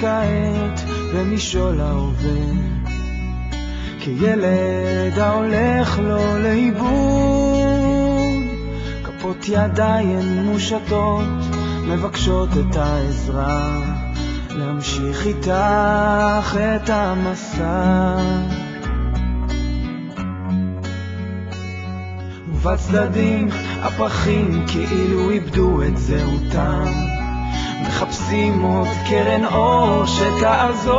כעת במשעול ההווה, כילד ההולך לו לאיבוד, כפות ידיים מושטות מבקשות את העזרה, להמשיך איתך את המסע. ובצדדים הפרחים כאילו איבדו את זהותם, מחפשים עוד קרן אור שתעזור,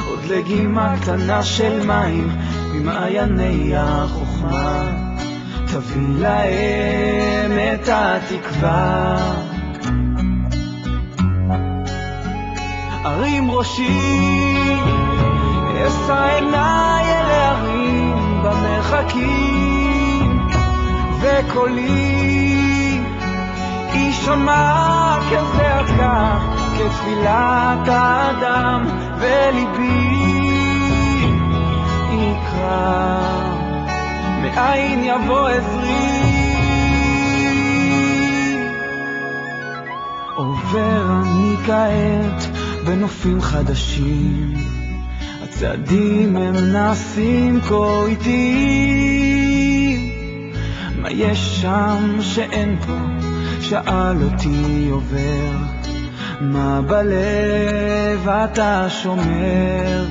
עוד לגימה קטנה של מים ממעייני החוכמה, תביא להם את התקווה. הרים ראשי, אשא עיניי אל ההרים במרחקים, וקולי יישמע כזעקה, כתפילת האדם, וליבי יקרא, מאין יבוא עזרי. עובר אני כעת בנופים חדשים, הצעדים הם נעשים כה איטיים, מה יש שם שאין פה? שאל אותי עובר, מה בלב אתה שומר?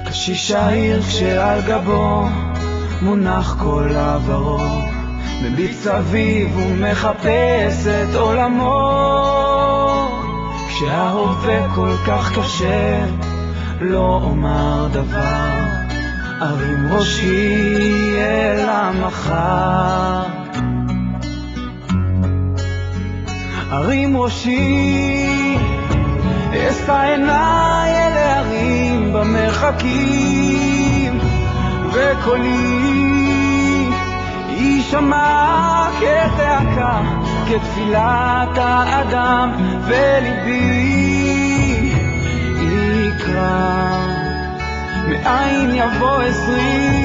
קשיש העיר כשעל גבו מונח כל עברו, מביט סביב ומחפש את עולמו, כשההווה כל כך קשה לא אומר דבר, ארים ראשי אל המחר. ארים ראשי, אשא עיניי אל ההרים במרחקים, וקולי יישמע כזעקה, כתפילת האדם, וליבי יקרא, מאין יבוא עזרי.